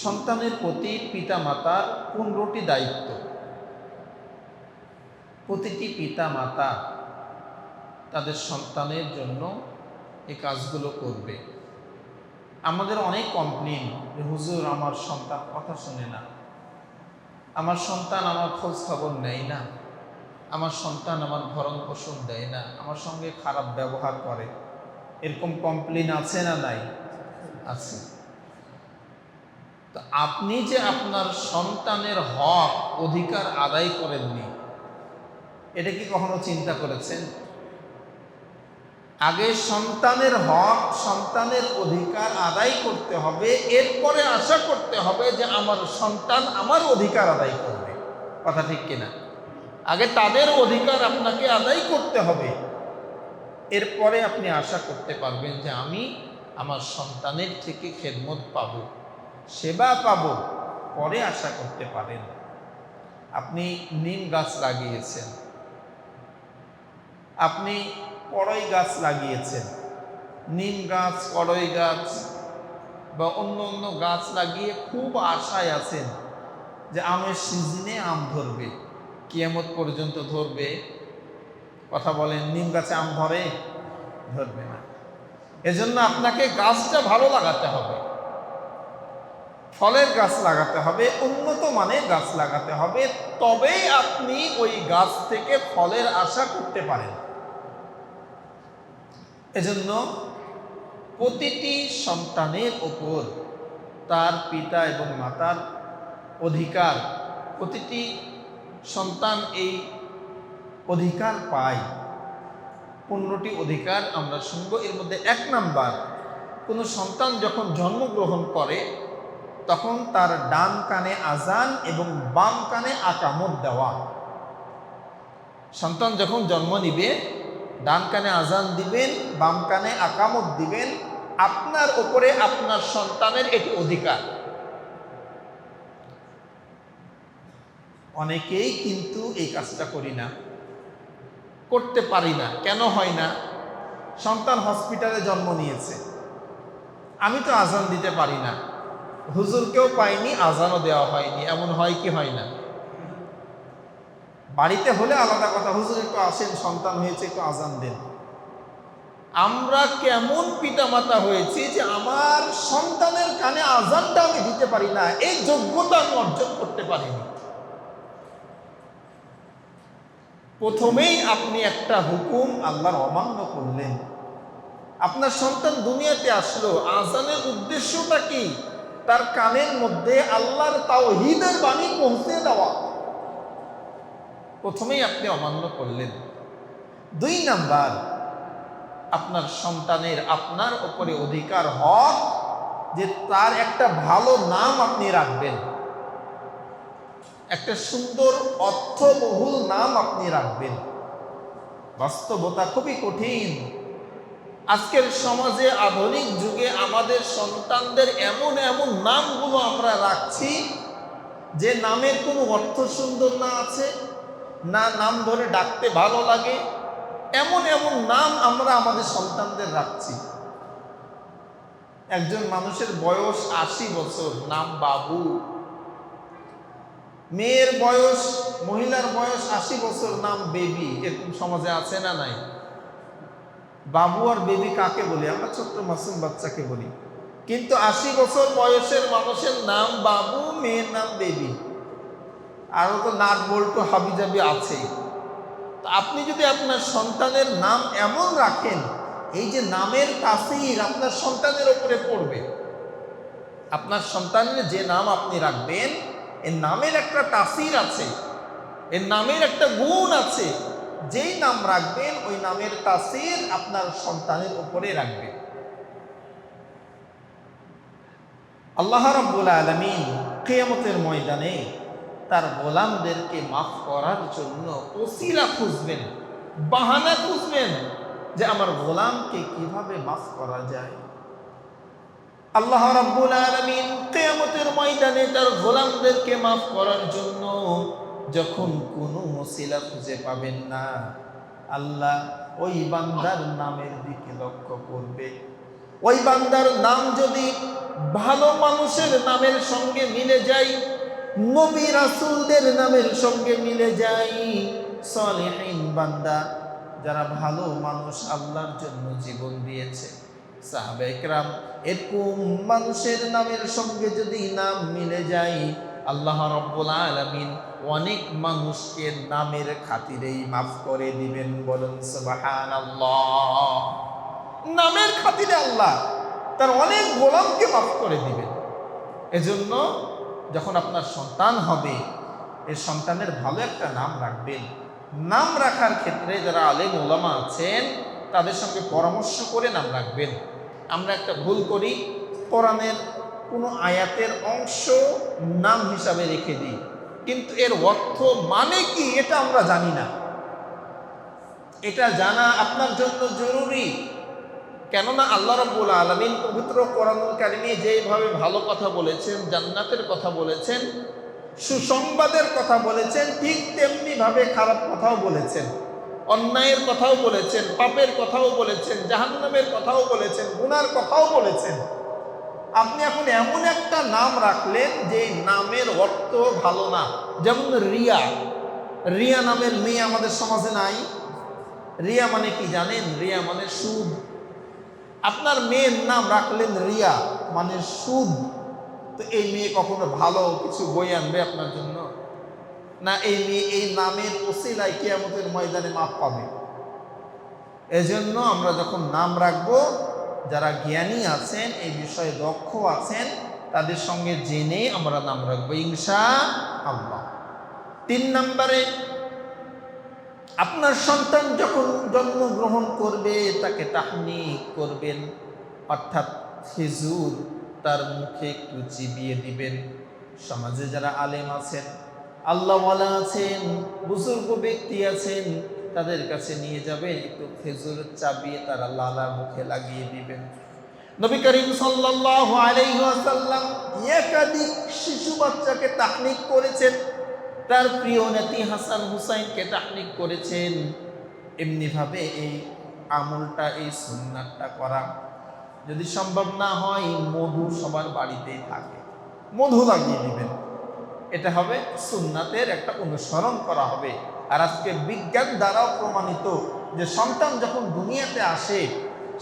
সন্তানের প্রতি পিতামাতার 15টি দায়িত্ব। প্রতিটি পিতামাতা তাদের সন্তানের জন্য এই কাজগুলো করবে। আমাদের অনেক কমপ্লেন যে হুজুর আমার সন্তান কথা শোনে না, আমার সন্তান আমার খোঁজ খবর নেয় না, আমার সন্তান আমার ভরণ পোষণ দেয় না, আমার সঙ্গে খারাপ ব্যবহার করে। এরকম কমপ্লেন আছে না নাই? আছে। তো আপনি যে আপনার সন্তানের হক অধিকার আদায় করেননি, এটা কি কখনো চিন্তা করেছেন? আগে সন্তানের হক, সন্তানের অধিকার আদায় করতে হবে, এরপরে আশা করতে হবে যে আমার সন্তান আমার অধিকার আদায় করবে। কথা ঠিক কিনা? আগে তাদের অধিকার আপনাকে আদায় করতে হবে, এরপরে আপনি আশা করতে পারবেন যে আমি আমার সন্তানের থেকে খেদমত পাবো, সেবা পাবো, পরে আশা করতে পারেন। আপনি নিম গাছ লাগিয়েছেন, আপনি কড়ই গাছ লাগিয়েছেন, নিম গাছ, কড়ই গাছ বা অন্য অন্য গাছ লাগিয়ে খুব আশায় আছেন যে আমের সিজনে আম ধরবে, কিয়ামত পর্যন্ত ধরবে। কথা বলেন, নিম গাছে আম ধরে? ধরবে না। এজন্য আপনাকে গাছটা ভালো লাগাতে হবে, ফলের গাছ লাগাতে হবে, উন্নত মানের গাছ লাগাতে হবে, তবেই আপনি ওই গাছ থেকে ফলের আশা করতে পারেন। এজন্য প্রতিটি সন্তানের উপর তার পিতা এবং মাতার অধিকার, প্রতিটি সন্তান এই অধিকার পায়। 15টি অধিকার আমরা শুনব। এর মধ্যে 1 নাম্বার, কোনো সন্তান যখন জন্মগ্রহণ করে তখন তার ডান কানে আজান এবং বাম কানে আকামত দেওয়া। সন্তান যখন জন্ম নিবে, ডান কানে আজান দিবেন, বাম কানে আকামত দিবেন। আপনার উপরে আপনার সন্তানের এটি অধিকার। অনেকেই কিন্তু এই কাজটা করি না, করতে পারি না। কেন হয় না? সন্তান হসপিটালে জন্ম নিয়েছে, আমি তো আজান দিতে পারি না, হুজুরকেও পাইনি, আজানও দেওয়া হয়নি। এমন হয় কি হয় না? বাড়িতে হলে আলাদা কথা, হুজুর একটু আসেন, সন্তান হয়েছে, একটু আজান দেন। আমরা কেমন পিতামাতা হয়েছি যে আমার সন্তানের কানে আজানটা আমি দিতে পারি না, এই যোগ্যতা আমি অর্জন করতে পারিনি। প্রথমেই আপনি একটা হুকুম আল্লাহর অমান্য করলেন। আপনার সন্তান দুনিয়াতে আসলো, আজানের উদ্দেশ্যটা কি? তার কানের মধ্যে আল্লাহর তাওহীদের বাণী পৌঁছে দেওয়া। প্রথমেই আপনি অমান্য করলেন। 2 নাম্বার, আপনার সন্তানের আপনার উপরে অধিকার হক যে তার একটা ভালো নাম আপনি রাখবেন, একটা সুন্দর অর্থবহুল নাম আপনি রাখবেন। বাস্তবতা খুবই কঠিন। আজকের সমাজে, আধুনিক যুগে আমাদের সন্তানদের এমন এমন নামগুলো আমরা রাখছি যে নামের কোনো অর্থ সুন্দর না আছে, না নাম ধরে ডাকতে ভালো লাগে, এমন এমন নাম আমরা আমাদের সন্তানদের রাখছি। একজন মানুষের বয়স 80 বছর, নাম বাবু। মেয়ের বয়স, মহিলার বয়স 80 বছর, নাম বেবি। এরকম সমাজে আছে না নাই? বাবু আর বেবি কাকে বলি? আমরা ছোট্ট মাসুম বাচ্চাকে বলি। কিন্তু 80 বছর বয়সের মানুষের নাম বাবু, মেয়ের নাম বেবি। আরো তো নাট বল্টু হাবিজাবি আছেই। তো আপনি যদি আপনার সন্তানের নাম এমন রাখেন, এই যে নামের তাসির আপনার সন্তানের উপরে পড়বে। আপনার সন্তানের যে নাম আপনি রাখবেন, এর নামের একটা তাসির আছে, এর নামের একটা গুণ আছে। যেই নাম রাখবেন ওই নামের তাসির আপনার সন্তানের উপরে রাখবে। আল্লাহ রাব্বুল আলামিন কিয়ামতের ময়দানে তার গোলামদেরকে মাফ করার জন্য ওসিলা খুঁজবেন, বাহানা খুঁজবেন যে আমার গোলামকে কিভাবে মাফ করা যায়। আল্লাহ রাব্বুল আলামিন কিয়ামতের ময়দানে তার গোলামদেরকে মাফ করার জন্য যখন কোনো ওসিলা খুঁজে পাবেন না, আল্লাহ ওই বান্দার নামের দিকে লক্ষ্য করবে, ওই বান্দার নাম যদি ভালো মানুষের নামের সঙ্গে মিলে যায়, নবী রাসূলদের নামের সঙ্গে মিলে যায়, সালেহীন বান্দা যারা ভালো মানুষ, আল্লাহর জন্য জীবন দিয়েছে, সাহাবায়ে কেরাম, এরকম মানুষের নামের সঙ্গে যদি নাম মিলে যায়, আল্লাহ রাব্বুল আলামিন অনেক মানুষকে নামের খাতিরেই মাফ করে দিবেন। বলুন সুবহানাল্লাহ। নামের খাতিরে আল্লাহ তার অনেক গোলামকে মাফ করে দিবেন। এজন্য যখন আপনার সন্তান হবে, এই সন্তানের ভালো একটা নাম রাখবেন। নাম রাখার ক্ষেত্রে যারা আলেম ওলামা আছেন তাদের সঙ্গে পরামর্শ করে নাম রাখবেন। আমরা একটা ভুল করি, কোরআনের কোনো আয়াতের অংশ নাম হিসাবে রেখে দিই, কিন্তু এর অর্থ মানে কি এটা আমরা জানি না। এটা জানা আপনার জন্য জরুরি। কেননা আল্লাহ রাব্বুল আলামিন পবিত্র কোরআনুল কারিমে যেভাবে ভালো কথা বলেছেন, জান্নাতের কথা বলেছেন, সুসংবাদের কথা বলেছেন, ঠিক তেমনি ভাবে খারাপ কথাও বলেছেন, অন্যায়ের কথাও বলেছেন, পাপের কথাও বলেছেন, জাহান্নামের কথাও বলেছেন, গুনার কথাও বলেছেন। আপনি এখন এমন একটা নাম রাখলেন যে নামের অর্থ ভালো না। যেমন রিয়া। রিয়া নামের মেয়ে আমাদের সমাজে নাই। রিয়া মানে কি জানেন? রিয়া মানে সুদ। আপনার মেয়ের নাম রাখলেন রিয়া, মানে সুদ। তো এই মেয়ে কখনো ভালো কিছু বই আনবে আপনার জন্য? না, এই মেয়ে এই নামের ওসিলায় কিয়ামতের ময়দানে মাপ পাবে। এজন্য আমরা যখন নাম রাখবো, যারা জ্ঞানী আছেন, এই বিষয়ে দক্ষ আছেন, তাদের সঙ্গে জেনে আমরা নাম রাখবো ইনশাআল্লাহ। 3 নম্বরে, আপনার সন্তান যখন জন্মগ্রহণ করবে তাকে তাহনিক করবেন, অর্থাৎ খেজুর তার মুখে একটু চিবিয়ে দিবেন। সমাজে যারা আলেম আছেন, আল্লাহওয়ালা আছেন, বুজুর্গ ব্যক্তি আছেন, তাদের কাছে নিয়ে যাবেন, একটু খেজুর চাবিয়ে তারা লালা মুখে লাগিয়ে দিবেন। নবী করিম সাল্লাল্লাহু আলাইহি ওয়াসাল্লাম একাধিক শিশু বাচ্চাকে তাহনিক করেছেন। তার প্রিয় নাতি হাসান হুসাইনকে তাহনিক করেছেন। এমনিভাবে এই আমলটা, এই সুন্নাতটা করা যদি সম্ভব না হয়, মধু সবার বাড়িতেই থাকে, মধু লাগিয়ে দিবেন। এটা হবে সুন্নাতের একটা অনুসরণ করা হবে। আর আজকে বিজ্ঞান দ্বারাও প্রমাণিত যে সন্তান যখন দুনিয়াতে আসে,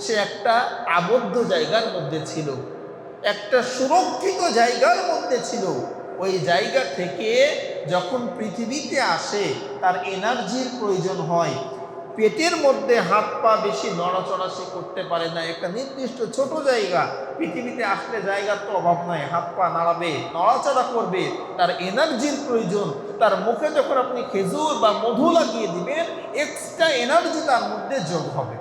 সে একটা আবদ্ধ জায়গার মধ্যে ছিল, একটা সুরক্ষিত জায়গার মধ্যে ছিল। ওই জায়গা থেকে যখন পৃথিবীতে আসে, তার এনার্জির প্রয়োজন হয়। পেটের মধ্যে হাত পা বেশি নড়াচড়া সে করতে পারে না, একটা নির্দিষ্ট ছোট জায়গা। পৃথিবীতে আসলে জায়গার তো অভাব নাই, হাত পা নাড়াবে, নড়াচড়া করবে, তার এনার্জির প্রয়োজন। তার মুখে যখন আপনি খেজুর বা মধু লাগিয়ে দিবেন, এক্সট্রা এনার্জি তার মধ্যে যোগ হবে।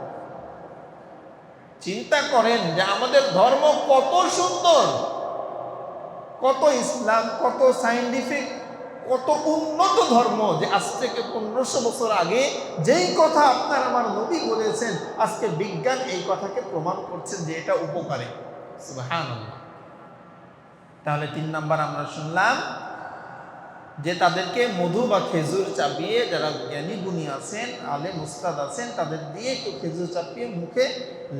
চিন্তা করেন যে আমাদের ধর্ম কত সুন্দর, কত ইসলাম, কত সায়েন্টিফিক, কত উন্নত ধর্ম, যে আজ থেকে 1500 বছর আগে যেই কথা আপনার আমার নবী বলেছেন, আজকে বিজ্ঞান এই কথাকে প্রমাণ করছেন যে এটা উপকারী। সুবহানাল্লাহ। তাহলে 3 নাম্বার আমরা শুনলাম যে তাদেরকে মধু বা খেজুর চাপিয়ে, যারা জ্ঞানী গুণী আছেন, আলেম উস্তাদ আছেন, তাদের দিয়ে একটু খেজুর চাপিয়ে মুখে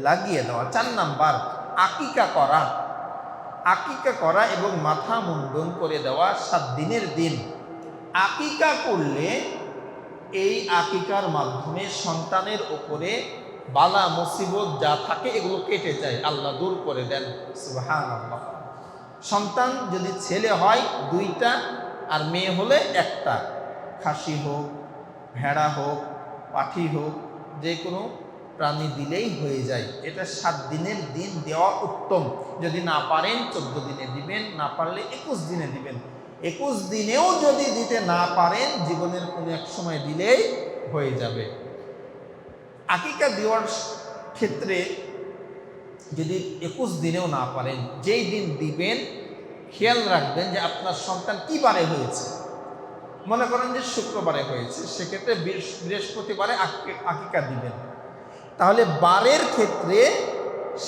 লাগিয়ে দেওয়া। 4 নাম্বার, আকিকা করা। আকিকা করা এবং মাথা মুন্ডন করে দেওয়া 7 দিনের দিন। আকিকা করলে এই আকিকার মাধ্যমে সন্তানের ওপরে বালা মুসিবত যা থাকে এগুলো কেটে যায়, আল্লাহ দূর করে দেন। সুবহানাল্লাহ। সন্তান যদি ছেলে হয় 2টা, আর মেয়ে হলে 1টা। খাসি হোক, ভেড়া হোক, পাঠি হোক, যে কোনো প্রাণী দিলেই হয়ে যায়। এটা 7 দিনের দিন দেওয়া উত্তম। যদি না পারেন 14 দিনে দিবেন, না পারলে 21 দিনে দিবেন। 21 দিনেও যদি দিতে না পারেন, জীবনের কোনো এক সময় দিলেই হয়ে যাবে। আকিকা দেওয়ার ক্ষেত্রে যদি 21 দিনেও না পারেন, যেই দিন দিবেন খেয়াল রাখবেন যে আপনার সন্তান কি বারে হয়েছে। মনে করেন যে শুক্রবারে হয়েছে, সেক্ষেত্রে বৃহস্পতিবারে আকিকা দিবেন। তাহলে বারের ক্ষেত্রে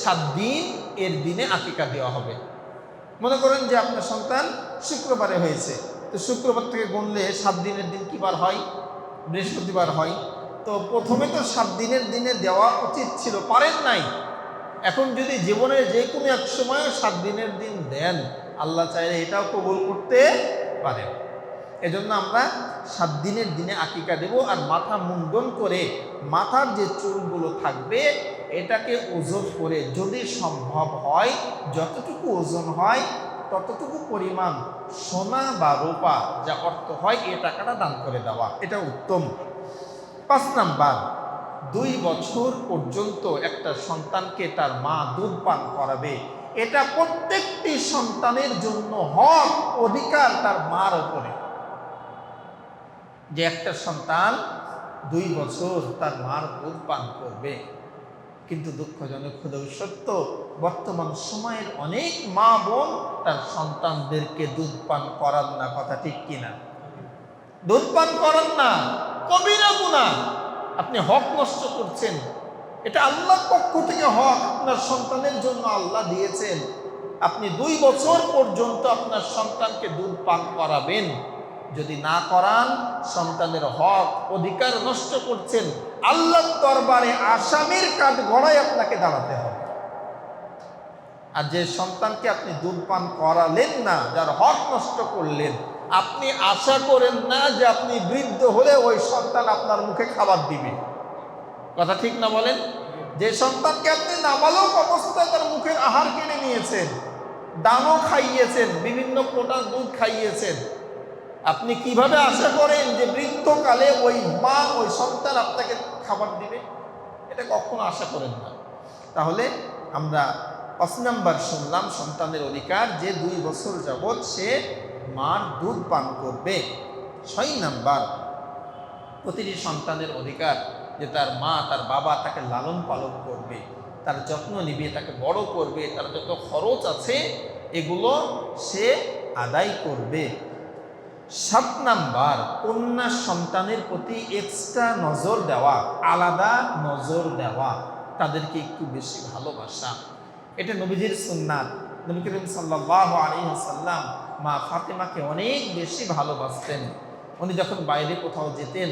7 দিন এর দিনে আকিকা দেওয়া হবে। মনে করেন যে আপনার সন্তান শুক্রবারে হয়েছে, তো শুক্রবার থেকে গুনলে 7 দিনের দিন কি বার হয়? বৃহস্পতিবার হয়। তো প্রথমে তো 7 দিনের দিনে দেওয়া উচিত ছিল, পারেন নাই। এখন যদি জীবনের যে কোনো এক সময় 7 দিনের দিন দেন, আল্লাহ চাইলে এটাও কবুল করতে পারেন। এজন্য আমরা 7 দিনের দিনে আকিকা দেব। আর মাথা মুন্ডন করে মাথার যে চুলগুলো থাকবে এটাকে ওজন করে যদি সম্ভব হয়, যতটুকু ওজন হয় ততটুকু পরিমাণ সোনা বা রূপা যা অর্থ হয় এই টাকাটা দান করে দেওয়া, এটা উত্তম। 5 নাম্বার, 2 বছর পর্যন্ত একটা সন্তানকে তার মা দুধ পান করাবে। এটা প্রত্যেকটি সন্তানের জন্য হক, অধিকার তার মার উপরে, যে একটা সন্তান 2 বছর তার মার দুধ পান করবে। কিন্তু দুঃখজনক হলেও সত্য, বর্তমান সময়ের অনেক মা বোন তার সন্তানদেরকে দুধ পান করান না। কথা ঠিক কিনা? দুধ পান করান না, কবিরা গুনাহ। আপনি হক নষ্ট করছেন। এটা আল্লাহর পক্ষ থেকে হক আপনার সন্তানের জন্য আল্লাহ দিয়েছেন। আপনি 2 বছর পর্যন্ত আপনার সন্তানকে দুধ পান করাবেন। যদি না করান, সন্তানের হক অধিকার নষ্ট করছেন। আল্লাহর দরবারে আসামির কাঠ গড়ায় আপনাকে দাঁড়াতে হবে। আর যে সন্তানকে আপনি দুধ পান করালেন না, যার হক নষ্ট করলেন, আপনি আশা করেন না যে আপনি বৃদ্ধ হলে ওই সন্তান আপনার মুখে খাবার দিবে। কথা ঠিক না বলেন? যে সন্তানকে আপনি নাবালক অবস্থায় তার মুখের আহার কেড়ে নিয়েছেন, দানও খাইয়েছেন, বিভিন্ন প্রকার দুধ খাইয়েছেন, আপনি কিভাবে আশা করেন যে বৃদ্ধকালে ওই মা ওই সন্তান আপনাকে খাবার দিবে? এটা কখনো আশা করেন না। তাহলে আমরা 5 নাম্বার শুনলাম সন্তানের অধিকার, যে 2 বছর যাবৎ সে মার দুধ পান করবে। 6 নাম্বার, প্রতিটি সন্তানের অধিকার যে তার মা তার বাবা তাকে লালন পালন করবে, তার যত্ন নিবে, তাকে বড় করবে, তার যত খরচ আছে এগুলো সে আদায় করবে। 7 নাম্বার, কন্যা সন্তানের প্রতি এক্সট্রা নজর দেওয়া, আলাদা নজর দেওয়া, তাদেরকে একটু বেশি ভালোবাসা। এটা নবীজির সুন্নাত। নবী করিম সাল্লাল্লাহু আলাইহি ওয়াসাল্লাম মা ফাতেমাকে অনেক বেশি ভালোবাসতেন। উনি যখন বাইরে কোথাও যেতেন,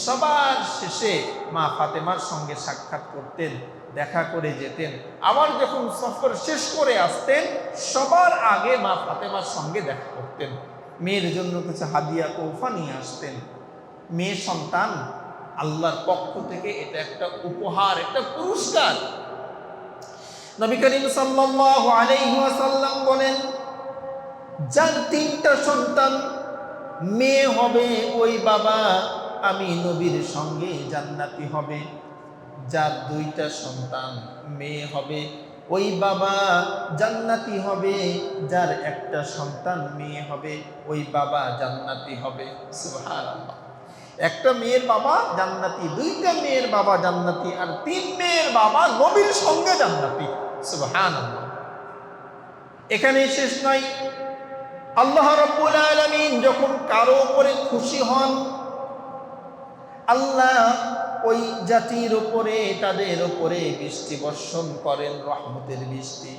সবার শেষে মা ফাতেমার সঙ্গে সাক্ষাৎ করতেন, দেখা করে যেতেন। আবার যখন সফর শেষ করে আসতেন, সবার আগে মা ফাতেমার সঙ্গে দেখা করতেন। মেয়ের জন্য কিছু হাদিয়া তোহফা নিয়ে আসতেন। মেয়ে সন্তান আল্লাহর পক্ষ থেকে এটা একটা উপহার, একটা পুরস্কার। নবী করিম সাল্লাল্লাহু আলাইহি ওয়াসাল্লাম বলেন, যার 3টা সন্তান মেয়ে হবে ওই বাবা আমি নবীর সঙ্গে জান্নাতি হবে। যার 2টা সন্তান মেয়ে হবে ওই বাবা জান্নাতি হবে। যার 1টা সন্তান মেয়ে হবে ওই বাবা জান্নাতি হবে। সুবহানাল্লাহ। 1টা মেয়ের বাবা জান্নাতি, 2টা মেয়ের বাবা জান্নাতি, আর 3 মেয়ের বাবা নবীর সঙ্গে জান্নাতি। সুবহানাল্লাহ। এখানে শেষ নয়, আল্লাহ রাব্বুল আলামিন যখন কারো উপরে খুশি হন, আল্লাহ ওই জাতির উপরে, তাদের উপরে বৃষ্টি বর্ষণ করেন, রহমতের বৃষ্টি।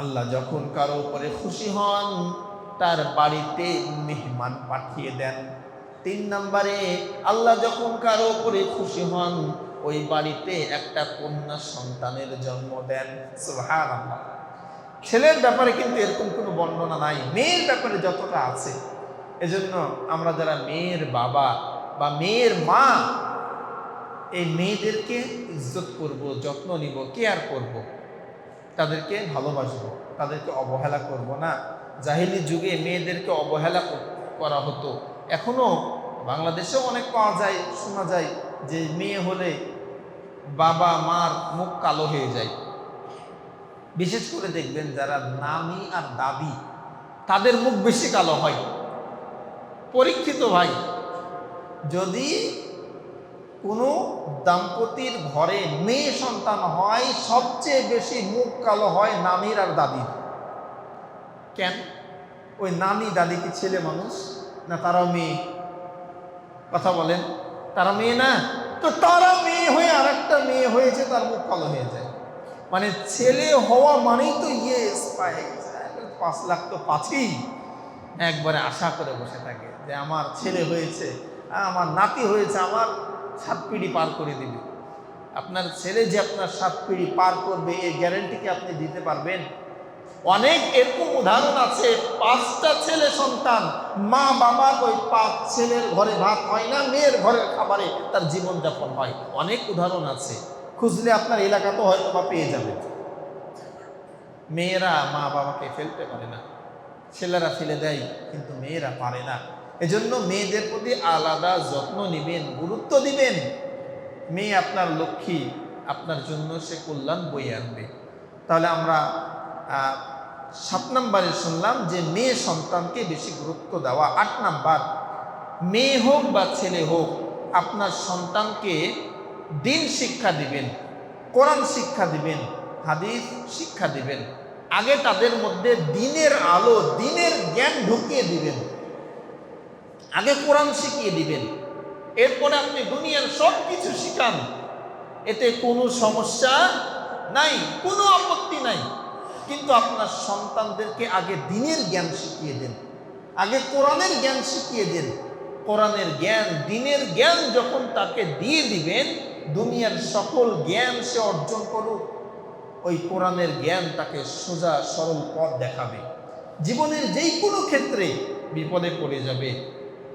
আল্লাহ যখন কারো উপরে খুশি হন, তার বাড়িতে মেহমান পাঠিয়ে দেন। 3 নম্বরে, আল্লাহ যখন কারো উপরে খুশি হন, ওই বাড়িতে একটা কন্যা সন্তানের জন্ম দেন। সুবহানাল্লাহ। ছেলের ব্যাপারে কিন্তু এরকম কোনো বর্ণনা নাই, মেয়ের ব্যাপারে যতটা আছে। এজন্য আমরা যারা মেয়ের বাবা বা মেয়ের মা, এই মেয়েদেরকে ইজ্জত করব, যত্ন নিব, কেয়ার করব, তাদেরকে ভালোবাসবো, তাদেরকে অবহেলা করব না। জাহিলি যুগে মেয়েদেরকে অবহেলা করা হতো। এখনো বাংলাদেশেও অনেক পাওয়া যায়, শোনা যায় যে মেয়ে হলে বাবা মার মুখ কালো হয়ে যায়। বিশেষ করে দেখবেন যারা নানি আর দাদি, তাদের মুখ বেশি কালো হয়। পরীক্ষিত ভাই, যদি কোনো দাম্পতির ঘরে মেয়ে সন্তান হয়, সবচেয়ে বেশি মুখ কালো হয় নানির আর দাদির। কেন? ওই নানি দাদি কি ছেলে মানুষ না? তারাও মেয়ে। কথা বলেন, তারা মেয়ে না? তো তারা মেয়ে হয়ে আর একটা মেয়ে হয়েছে, তার মুখ কালো হয়ে যায়। মানে ছেলে হওয়া মানেই তো ইয়েস পায়, 5 লাখ তো পাচ্ছি। একবারে আশা করে বসে থাকে যে আমার ছেলে হয়েছে, আমার নাতি হয়েছে, আমার 7 পিঁড়ি পার করে দিবে। আপনার ছেলে যে আপনার 7 পিঁড়ি পার করবে এই গ্যারান্টি কি আপনি দিতে পারবেন? অনেক এরকম উদাহরণ আছে, 5টা ছেলে সন্তান, মা বাবার ওই 5 ছেলের ঘরে ভাত হয় না, মেয়ের ঘরের খাবারে তার জীবনযাপন হয়। অনেক উদাহরণ আছে, খুঁজলে আপনার এলাকাতেও হয়তো বা পেয়ে যাবে। মেয়েরা মা বাবাকে ফেলতে পারে না, ছেলেরা ফেলে দেয়, কিন্তু মেয়েরা পারে না। এজন্য মেয়েদের প্রতি আলাদা যত্ন নেবেন, গুরুত্ব দিবেন। মেয়ে আপনার লক্ষ্মী, আপনার জন্য সে কল্যাণ বয়ে আনবে। তাহলে আমরা 7 নম্বরে শুনলাম যে মেয়ে সন্তানকে বেশি গুরুত্ব দেওয়া। 8 নাম্বার, মেয়ে হোক বা ছেলে হোক, আপনার সন্তানকে দিন শিক্ষা দিবেন, কোরআন শিক্ষা দিবেন, হাদিস শিক্ষা দিবেন। আগে তাদের মধ্যে দিনের আলো, দিনের জ্ঞান ঢুকিয়ে দিবেন, আগে কোরআন শিখিয়ে দিবেন, এরপরে আপনি দুনিয়ার সব কিছু শিখান, এতে কোনো সমস্যা নাই, কোনো আপত্তি নাই। কিন্তু আপনার সন্তানদেরকে আগে দিনের জ্ঞান শিখিয়ে দেন, আগে কোরআনের জ্ঞান শিখিয়ে দেন। কোরআনের জ্ঞান, দিনের জ্ঞান যখন তাকে দিয়ে দিবেন, দুনিয়ার সকল জ্ঞান সে অর্জন করুক, ওই কোরআনের জ্ঞান তাকে সোজা সরল পথ দেখাবে। জীবনের যেই কোনো ক্ষেত্রে বিপদে পড়ে যাবে,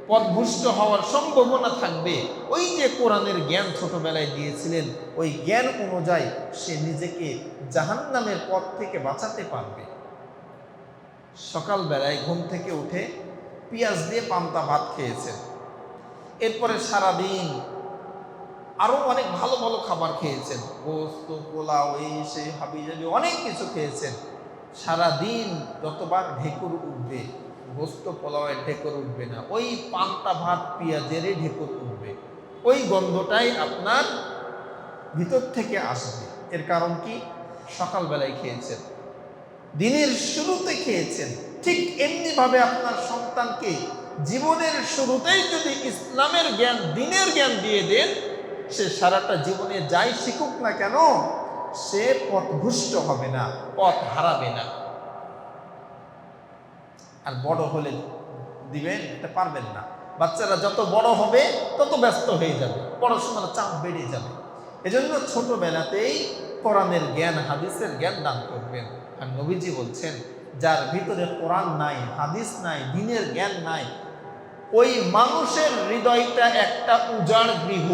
পথভ্রষ্ট হওয়ার সম্ভাবনা থাকবে, ওই যে কোরআনের জ্ঞান ছোটবেলায় দিয়েছিলেন, ওই জ্ঞান অনুযায়ী সে নিজেকে জাহান্নামের পথ থেকে বাঁচাতে পারবে। সকালবেলায় ঘুম থেকে উঠে পেঁয়াজ দিয়ে পান্তা ভাত খেয়েছেন, এরপরে সারাদিন আরো অনেক ভালো ভালো খাবার খেয়েছেন, গোস্ত, পোলাও, এই সেই হাবিজাবি অনেক কিছু খেয়েছেন। সারাদিন যতবার ঢেকুর উঠবে, গোস্ত পোলাওয়ের ঢেকুর উঠবে না, ওই পান্তা ভাত পেঁয়াজেরই ঢেকুর উঠবে। ওই গন্ধটাই আপনার ভিতর থেকে আসবে। এর কারণ কি? সকালবেলায় খেয়েছেন, দিনের শুরুতে খেয়েছেন। ঠিক এমনিভাবে আপনার সন্তানকে জীবনের শুরুতেই যদি ইসলামের জ্ঞান, দিনের জ্ঞান দিয়ে দেন, সে সারাটা জীবনে যাই শিখুক না কেন, সে পথভ্রষ্ট হবে না, পথ হারাবে না। আর বড় হলে দিবেন এটা পারবেন না। বাচ্চারা যত বড় হবে তত ব্যস্ত হয়ে যাবে, পড়াশোনার চাপ বেড়ে যাবে। এজন্য ছোটবেলাতেই কোরআনের জ্ঞান, হাদিসের জ্ঞান দান করবেন। আর নবীজি বলছেন, যার ভিতরে কোরআন নাই, হাদিস নাই, দিনের জ্ঞান নাই, ওই মানুষের হৃদয়টা একটা উজাড় গৃহ,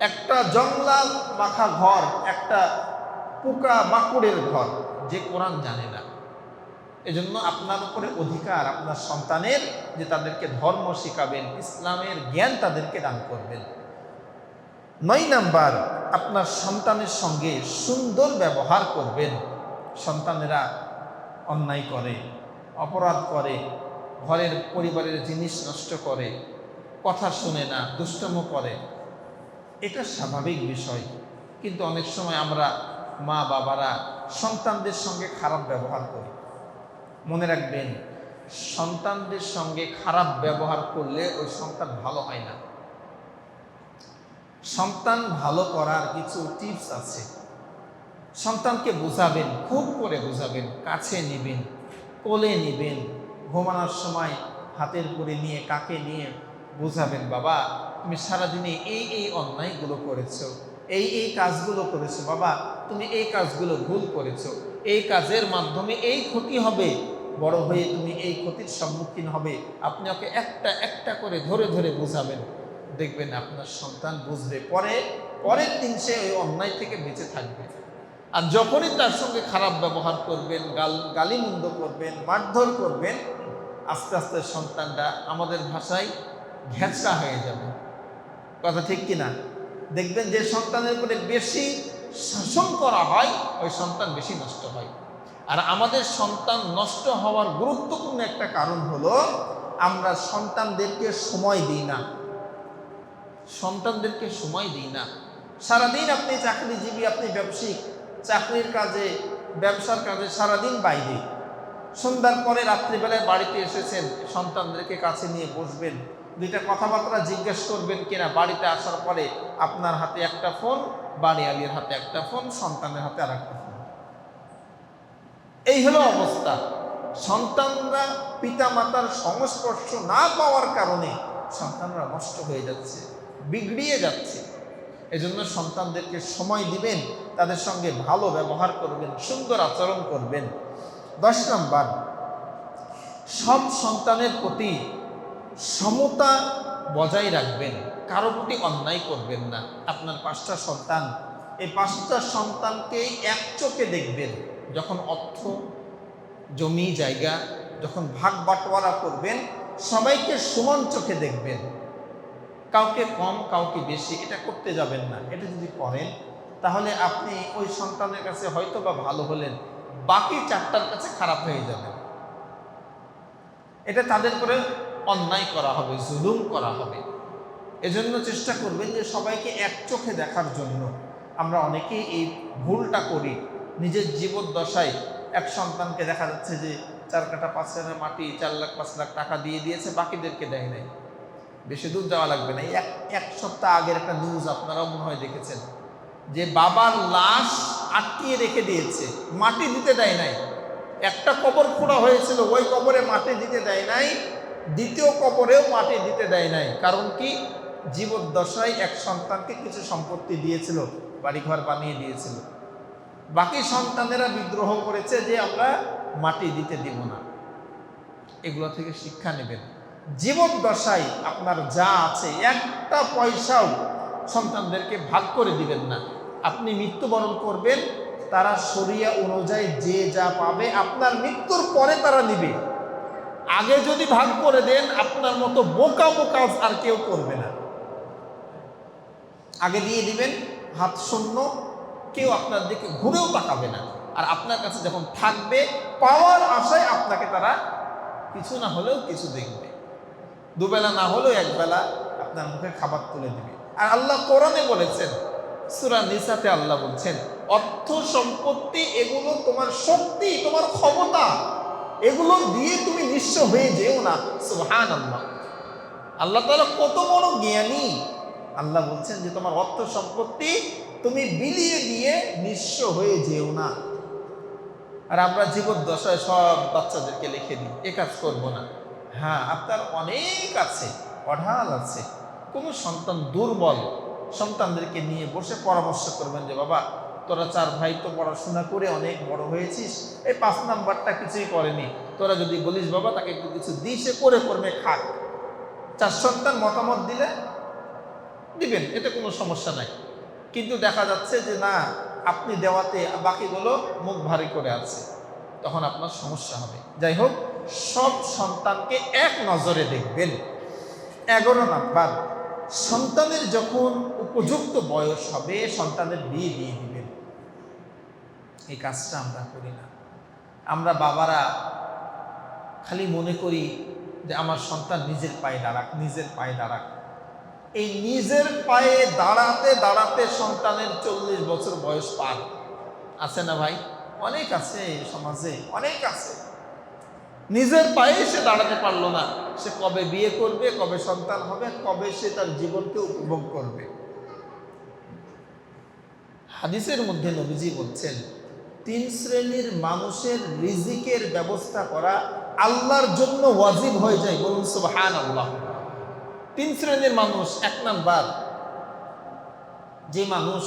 একটা জঙ্গলাল মাখা ঘর, একটা পোকা মাকড়ের ঘর, যে কোরআন জানে না। এজন্য আপনার উপরে অধিকার আপনার সন্তানের, যে তাদেরকে ধর্ম শিখাবেন, ইসলামের জ্ঞান তাদেরকে দান করবেন। 9 নাম্বার, আপনার সন্তানের সঙ্গে সুন্দর ব্যবহার করবেন। সন্তানেরা অন্যায় করে, অপরাধ করে, ঘরের পরিবারের জিনিস নষ্ট করে, কথা শুনে না, দুষ্টুমি করে, এটা স্বাভাবিক বিষয়। কিন্তু অনেক সময় আমরা মা বাবারা সন্তানদের সঙ্গে খারাপ ব্যবহার করি। মনে রাখবেন, সন্তানদের সঙ্গে খারাপ ব্যবহার করলে ওই সন্তান ভালো হয় না। সন্তান ভালো করার কিছু টিপস আছে। সন্তানকে বোঝাবেন, খুব করে বোঝাবেন, কাছে নেবেন, কোলে নেবেন, ঘুমানোর সময় হাতের করে নিয়ে, কাকে নিয়ে বোঝাবেন, বাবা তুমি সারাদিনে এই এই অন্যায়গুলো করেছো, এই এই কাজগুলো করেছো, বাবা তুমি এই কাজগুলো ভুল করেছো, এই কাজের মাধ্যমে এই ক্ষতি হবে, বড় হয়ে তুমি এই ক্ষতির সম্মুখীন হবে। আপনি ওকে একটা একটা করে ধরে ধরে বোঝাবেন, দেখবেন আপনার সন্তান বুঝবে, পরের দিন সে ওই অন্যায় থেকে বেঁচে থাকবে। আর যখনই তার সঙ্গে খারাপ ব্যবহার করবেন, গালিমন্দ করবেন, মারধর করবেন, আস্তে আস্তে সন্তানটা আমাদের ভাষায় ঘেঁচড়া হয়ে যাবে। কথা ঠিক কিনা? দেখবেন যে সন্তানের উপরে বেশি শাসন করা হয়, ওই সন্তান বেশি নষ্ট হয়। আর আমাদের সন্তান নষ্ট হওয়ার গুরুত্বপূর্ণ একটা কারণ হলো, আমরা সন্তানদেরকে সময় দিই না। সন্তানদেরকে সময় দিই না। সারাদিন আপনি চাকরিজীবী, আপনি ব্যবসায়িক, চাকরির কাজে, ব্যবসার কাজে সারাদিন বাইরে, সন্ধ্যার পরে রাত্রিবেলায় বাড়িতে এসেছেন, সন্তানদেরকে কাছে নিয়ে বসবেন, দুইটা কথাবার্তা জিজ্ঞেস করবেন কিনা। বাড়িতে আসার পরে আপনার হাতে একটা ফোন, বাড়িওয়ালির হাতে একটা ফোন, সন্তানের হাতে আর একটা ফোন। এই হলো অবস্থা। সন্তানরা পিতামাতার সংস্পর্শ না পাওয়ার কারণে সন্তানরা নষ্ট হয়ে যাচ্ছে, বিগড়িয়ে যাচ্ছে। এজন্য সন্তানদেরকে সময় দিবেন, তাদের সঙ্গে ভালো ব্যবহার করবেন, সুন্দর আচরণ করবেন। 10 নম্বর, সব সন্তানের প্রতি সমতা বজায় রাখবেন, কারো প্রতি অন্যায় করবেন না। আপনার 5টা সন্তান, এই 5টা সন্তানকে এক চোখে দেখবেন। যখন অর্থ, জমি জায়গা যখন ভাগ বাটোয়ারা করবেন, সবাইকে সমান চোখে দেখবেন, কাউকে কম কাউকে বেশি এটা করতে যাবেন না। এটা যদি করেন তাহলে আপনি ওই সন্তানের কাছে হয়তো বা ভালো হলেন, বাকি 4টার কাছে খারাপ হয়ে যাবেন। এটা তাদের করে অন্যায় করা হবে, জুলুম করা হবে। এজন্য চেষ্টা করবেন যে সবাইকে এক চোখে দেখার জন্য। আমরা অনেকেই এই ভুলটা করি, নিজের জীবদ্দশায় এক সন্তানকে দেখা যাচ্ছে যে 4 কাঠা 5 কাঠা মাটি, 4 লাখ 5 লাখ টাকা দিয়ে দিয়েছে, বাকিদেরকে দেয় নাই। বেশি দূর যাওয়া লাগবে না, এক সপ্তাহ আগের একটা নিউজ আপনারাও মনে হয় দেখেছেন, যে বাবার লাশ আটকিয়ে রেখে দিয়েছে, মাটি দিতে দেয় নাই। একটা কবর খোঁড়া হয়েছিল, ওই কবরে মাটি দিতে দেয় নাই, দ্বিতীয় কবরেও মাটি দিতে দেয় নাই। কারণ কি? জীবদ্দশায় এক সন্তানকে কিছু সম্পত্তি দিয়েছিল, বাড়িঘর বানিয়ে দিয়েছিল, বাকি সন্তানেরা বিদ্রোহ করেছে যে আমরা মাটি দিতে দিব না। এগুলো থেকে শিক্ষা নেবেন। জীবদ্দশায় আপনার যা আছে একটা পয়সাও সন্তানদেরকে ভাগ করে দিবেন না। আপনি মৃত্যুবরণ করবেন, তারা শরিয়া অনুযায়ী যে যা পাবে আপনার মৃত্যুর পরে তারা নিবে। আগে যদি ভাগ করে দেন, আপনার মতো বোকা কাজ আর কেউ করবে না। আগে দিয়ে দিবেন, হাত শূন্য, কেউ আপনার দিকে ঘুরেও তাকাবে না। আর আপনার কাছে যখন থাকবে, পাওয়ার আশায় আপনাকে তারা কিছু না হলেও কিছু দেখবে, দুবেলা না হলেও একবেলা আপনার মুখে খাবার তুলে দিবে। আর আল্লাহ কোরআনে বলেছেন, সূরা নিসাতে আল্লাহ বলছেন, অর্থ সম্পত্তি এগুলো তোমার শক্তি, তোমার ক্ষমতা, এগুলো দিয়ে তুমি নিঃস্ব হয়ে যেও না। সুবহানাল্লাহ, আল্লাহ তাআলা কত বড় জ্ঞানী। আল্লাহ বলছেন যে তোমার অর্থ সম্পত্তি তুমি বিলিয়ে দিয়ে নিঃস্ব হয়ে যেও না। আর আমরা জীবদ্দশায় সব বাচ্চাদেরকে লিখে দিই, এ কাজ করবো না। হ্যাঁ, আপনার অনেক আছে, অঢাল আছে। কোনো সন্তান দুর্বল, সন্তানদেরকে নিয়ে বসে পরামর্শ করবেন যে বাবা, তোরা 4 ভাই তো পড়াশোনা করে অনেক বড় হয়েছিস, এই 5 নাম্বারটা কিছুই করেনি, তোরা যদি বলিস বাবা তাকে একটু কিছু দিই, সে করে করবে, খাক। 4 সন্তান মতামত দিলে দিবেন, এতে কোনো সমস্যা নাই। কিন্তু দেখা যাচ্ছে যে না, আপনি দেওয়াতে বাকিগুলো মুখ ভারী করে আছে, তখন আপনার সমস্যা হবে। যাই হোক, সব সন্তানকে এক নজরে দেখবেন। 11 নাম্বার, সন্তানের যখন উপযুক্ত বয়স হবে, সন্তানের বিয়ে দিয়ে দিবেন। এই কাজটা আমরা করি না। আমরা বাবারা খালি মনে করি যে আমার সন্তান নিজের পায়ে দাঁড়াক, নিজের পায়ে দাঁড়াক। এই নিজের পায়ে দাঁড়াতে দাঁড়াতে সন্তানের 40 বছর বয়স পার। আছে না ভাই? অনেক আছে সমাজে, অনেক আছে। নিজের পায়ে সে দাঁড়াতে পারলো না, সে কবে বিয়ে করবে, কবে সন্তান হবে, কবে সে তার জীবনকে উপভোগ করবে। হাদিসের মধ্যে নবীজি বলছেন, 3 শ্রেণীর মানুষের রিজিকের ব্যবস্থা করা আল্লাহর জন্য ওয়াজিব হয়ে যায়। বলুন সুবহানাল্লাহ। 3 শ্রেণীর মানুষ। 1 নাম্বার, যে মানুষ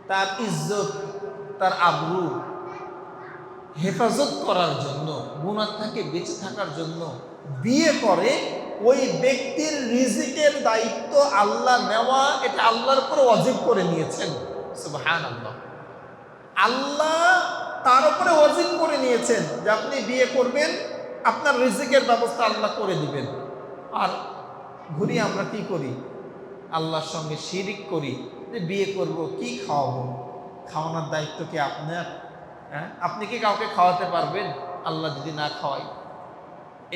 তার ইজ্জত, তার আবরু হেফাজত করার জন্য, গুনাহ থেকে বেঁচে থাকার জন্য বিয়ে করে, ওই ব্যক্তির রিজিকের দায়িত্ব আল্লাহ নেওয়া, এটা আল্লাহর উপর ওয়াজিব করে নিয়েছেন। সুবহানাল্লাহ। আল্লাহ তার উপরে ওয়াজিব করে নিয়েছেন যে আপনি বিয়ে করবেন, আপনার রিজিকের ব্যবস্থা আল্লাহ করে দিবেন। আর ঘুরি আমরা কি করি? আল্লাহর সঙ্গে শিরিক করি, যে বিয়ে করব, কি খাওয়াবো? খাওয়ানোর দায়িত্ব কি আপনার? হ্যাঁ, আপনি কি কাউকে খাওয়াতে পারবেন আল্লাহ যদি না খাওয়াই?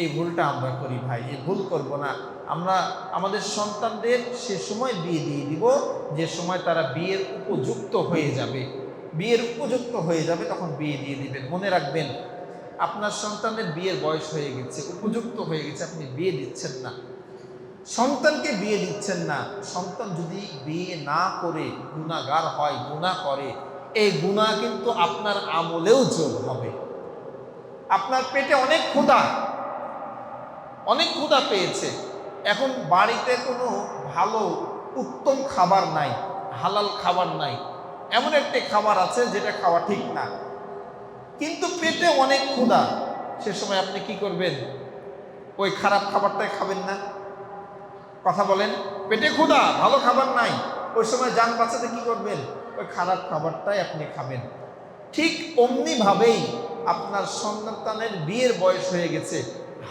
এই ভুলটা আমরা করি ভাই, এই ভুল করব না। আমরা আমাদের সন্তানদের সে সময় বিয়ে দিয়ে দিব যে সময় তারা বিয়ের উপযুক্ত হয়ে যাবে। বিয়ের উপযুক্ত হয়ে যাবে তখন বিয়ে দিয়ে দিবেন। মনে রাখবেন, আপনার সন্তানের বিয়ের বয়স হয়ে গেছে, উপযুক্ত হয়ে গেছে, আপনি বিয়ে দিচ্ছেন না, সন্তানকে বিয়ে দিচ্ছেন না। সন্তান যদি বিয়ে না করে গুনাহগার হয়, গুনাহ করে, এই গুনাহ কিন্তু আপনার আমলেও যোগ হবে। আপনার পেটে অনেক ক্ষুধা পেয়েছে, এখন বাড়িতে কোনো ভালো উত্তম খাবার নাই, হালাল খাবার নাই, এমন একটি খাবার আছে যেটা খাওয়া ঠিক না, কিন্তু পেটে অনেক ক্ষুধা, সে সময় আপনি কি করবেন? ওই খারাপ খাবারটাই খাবেন না? কথা বলেন, পেটে ক্ষুধা, ভালো খাবার নাই, ওই সময় যান বাঁচাতে কি করবেন? ওই খারাপ খাবারটাই আপনি খাবেন। ঠিক অমনি ভাবেই আপনার সন্তানের বিয়ের বয়স হয়ে গেছে,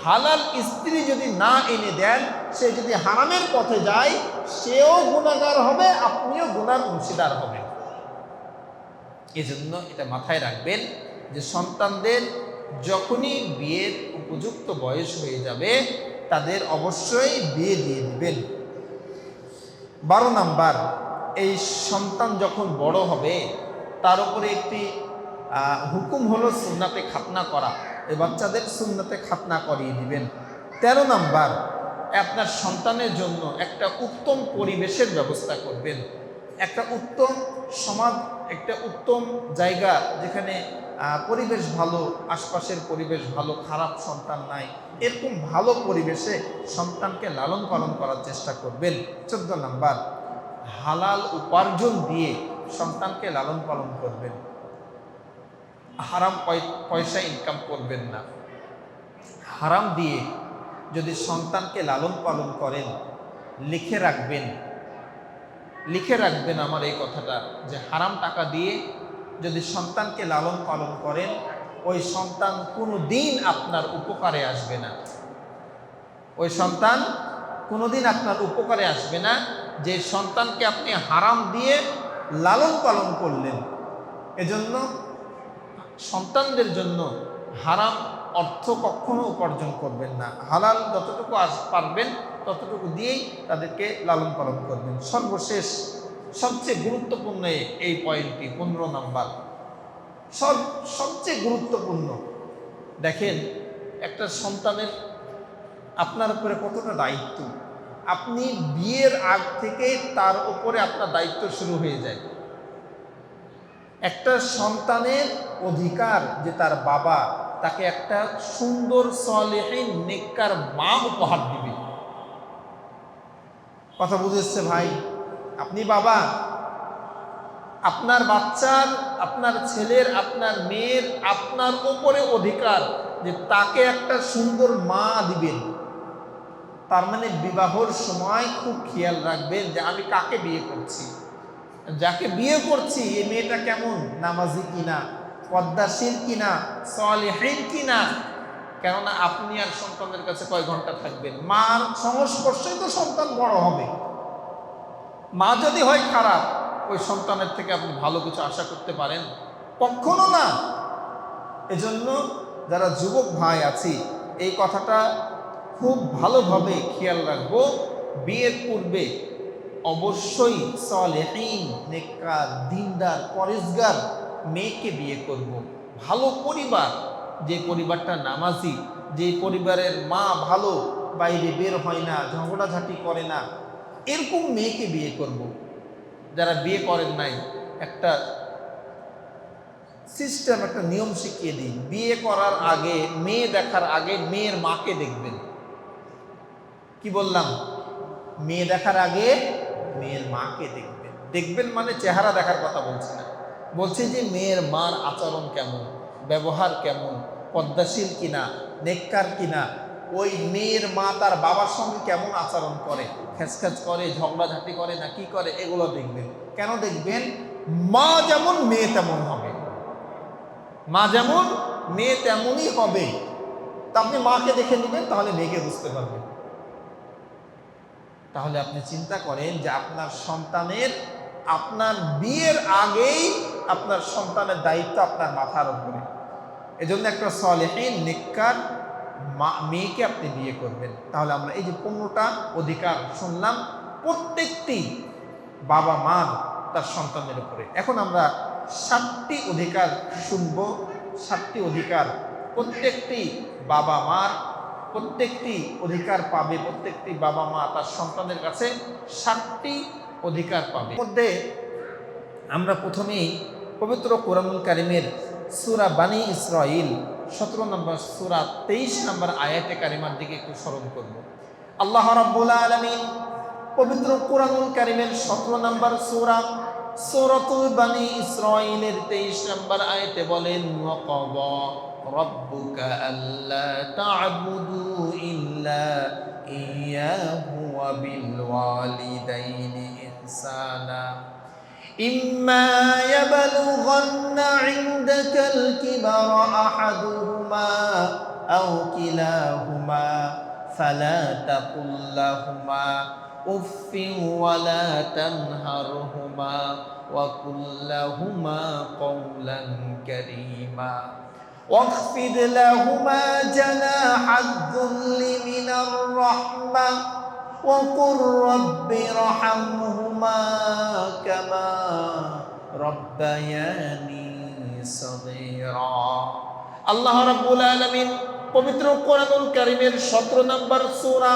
হালাল স্ত্রী যদি না এনে দেন, সে যদি হারামের পথে যায়, সেও গুনাহগার হবে, আপনিও গুনার অংশীদার হবেন। এজন্য এটা মাথায় রাখবেন যে সন্তানদের যখনই বিয়ের উপযুক্ত বয়স হয়ে যাবে, তাদের অবশ্যই বিয়ে দিয়ে দিবেন। 12 নাম্বার, এই সন্তান যখন বড় হবে, তার উপরে একটি হুকুম হলো সুন্নাতে খাতনা করা, এই বাচ্চাদের সুন্নাতে খাতনা করিয়ে দিবেন। 13 নাম্বার, আপনার সন্তানের জন্য একটা উত্তম পরিবেশের ব্যবস্থা করবেন, একটা উত্তম সমাজ, একটা উত্তম জায়গা যেখানে পরিবেশ ভালো, আশপাশের পরিবেশ ভালো, খারাপ সন্তান নাই, এরকম ভালো পরিবেশে সন্তানকে লালন পালন করার চেষ্টা করবেন। 14 নাম্বার, হালাল উপার্জন দিয়ে সন্তানকে লালন পালন করবেন, হারাম পয়সা ইনকাম করবেন না। হারাম দিয়ে যদি সন্তানকে লালন পালন করেন, লিখে রাখবেন আমার এই কথাটা, যে হারাম টাকা দিয়ে যদি সন্তানকে লালন পালন করেন, ওই সন্তান কোনো দিন আপনার উপকারে আসবে না। ওই সন্তান কোনোদিন আপনার উপকারে আসবে না, যে সন্তানকে আপনি হারাম দিয়ে লালন পালন করলেন। এজন্য সন্তানদের জন্য হারাম অর্থ কখনো উপার্জন করবেন না, হালাল যতটুকু পারবেন ততটুকু দিয়েই তাদেরকে লালন পালন করবেন। সর্বশেষ সবচেয়ে গুরুত্বপূর্ণ এই পয়েন্টটি, 15 নাম্বার, সবচেয়ে গুরুত্বপূর্ণ। দেখেন, একটা সন্তানের আপনার উপরে কতটা দায়িত্ব, আপনি বিয়ের আগ থেকে তার উপরে আপনার দায়িত্ব শুরু হয়ে যায়। একটা সন্তানের অধিকার যে তার বাবা তাকে একটা সুন্দর সলিহিন নেককার মা উপহার দিবে। কথা বুঝেছে ভাই? আপনি বাবা, আপনার বাচ্চার, আপনার ছেলের, আপনার মেয়ের আপনার উপরে অধিকার যে তাকে একটা সুন্দর মা দিবেন। তার মানে বিবাহর সময় খুব খেয়াল রাখবেন যে আমি কাকে বিয়ে করছি, যাকে বিয়ে করছি এই মেয়েটা কেমন, নামাজি কিনা, পদ্মাশীল কিনা, সলিহিন কিনা। কেননা আপনি আর সন্তানের কাছে কয় ঘন্টা থাকবেন? মার সংস্পর্শেই তো সন্তান বড় হবে। মা যদি হয় খারাপ, ওই সন্তানের থেকে আপনি ভালো কিছু আশা করতে পারেন? কখনো না। এজন্য যারা যুবক ভাই আছি, এই কথাটা খুব ভালোভাবে খেয়াল রাখবো, বিয়ের পূর্বে অবশ্যই সলিহিন, নেককার, দিনদার, পরেজগার মেয়েকে বিয়ে করব। ভালো পরিবার, যে পরিবারটা নামাজি, যে পরিবারের মা ভালো, বাইরে বের হয় না, ঝগড়াঝাটি করে না, এরকম মেয়েকে বিয়ে করব। যারা বিয়ে করেন নাই, একটা সিস্টেম, একটা নিয়ম শিখিয়ে দিই। বিয়ে করার আগে, মেয়ে দেখার আগে মেয়ের মাকে দেখবেন। কি বললাম? মেয়ে দেখার আগে মেয়ের মাকে দেখবেন মানে চেহারা দেখার কথা বলছি না, বলছি যে মেয়ের মার আচরণ কেমন, ব্যবহার কেমন, পদ্মাশীল কিনা, নেককার কিনা, ওই মেয়ের মা তার বাবার সঙ্গে কেমন আচরণ করে, খেচখ্যাচ করে, ঝগড়াঝাটি করে না কি করে, এগুলো দেখবেন। কেন দেখবেন? মা যেমন মেয়ে তেমন হবে, মা যেমন মেয়ে তেমনই হবে। তা আপনি মাকে দেখে নেবেন, তাহলে মেয়েকে বুঝতে পারবেন। তাহলে আপনি চিন্তা করেন যে আপনার সন্তানের, আপনার বিয়ের আগেই আপনার সন্তানের দায়িত্ব আপনার মাথার উপরে। এজন্য একটা সলিহিন, নেককার মেয়েকে আপনি বিয়ে করবেন। তাহলে আমরা এই যে 15টা অধিকার শুনলাম, প্রত্যেকটি বাবা মার তার সন্তানের উপরে। এখন আমরা 7টি অধিকার শুনব। 7টি অধিকার প্রত্যেকটি বাবা মার, প্রত্যেকটি অধিকার পাবে, প্রত্যেকটি বাবা মা তার সন্তানের কাছে 7টি অধিকার পাবে। মধ্যে আমরা প্রথমেই পবিত্র কোরআনুল কারীমের সূরা বানী ইসরাঈল 17 নম্বর সূরা 23 নম্বর আয়াতে কারিমার দিকে একটু স্মরণ করব। আল্লাহ রাব্বুল আলামিন পবিত্র কোরআনুল কারীমের 17 নম্বর সূরা সূরাতুল বনী ইসরাঈলের 23 নম্বর আয়াতে বলেন, ওয়াকাদা রাব্বুকা আল্লা তা'বুদু ইল্লা ইয়াহু ওয়া বিল ওয়ালিদাইনি ইহসানা ইম্মা ইয়াবলুগান্না ইনদাকাল কিবারা আহাদুহুমা আও কিলাহুমা ফালা তাকুল লাহুমা উফফিন ওয়ালা তানহারহুমা ওয়া কুল লাহুমা কওলান কারীমা واخفض لهما جناح الذل من الرحمة وقل رب ارحمهما كما ربياني صغيرا আল্লাহ রাব্বুল আলামিন পবিত্র কোরআনুল কারীমের 17 নম্বর সূরা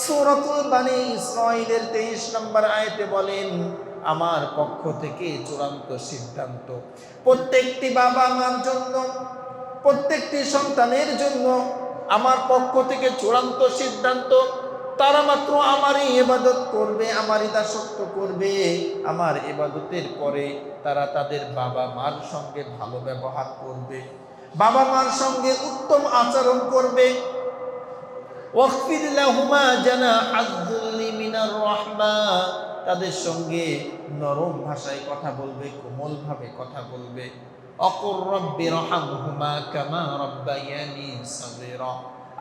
সূরাতুল বনী ইসরাঈলের 23 নম্বর আয়াতে বলেন, আমার পক্ষ থেকে চূড়ান্ত সিদ্ধান্ত প্রত্যেকটি বাবা মার জন্য, প্রত্যেকটি সন্তানের জন্য আমার পক্ষ থেকে চূড়ান্ত সিদ্ধান্ত, তারা মাত্র আমারই ইবাদত করবে, আমারই দাসত্ব করবে। আমার ইবাদতের পরে তারা তাদের বাবা মার সঙ্গে ভালো ব্যবহার করবে, বাবা মার সঙ্গে উত্তম আচরণ করবে। ওয়াখফিদ লাহুমা জানাহাদ যুল্লি মিনার রাহমা, তাদের সঙ্গে নরম ভাষায় কথা বলবে, কোমলভাবে কথা বলবে। অকুর রব্বি রহামহুমা কামা রব্বায়ানি সাগীরা,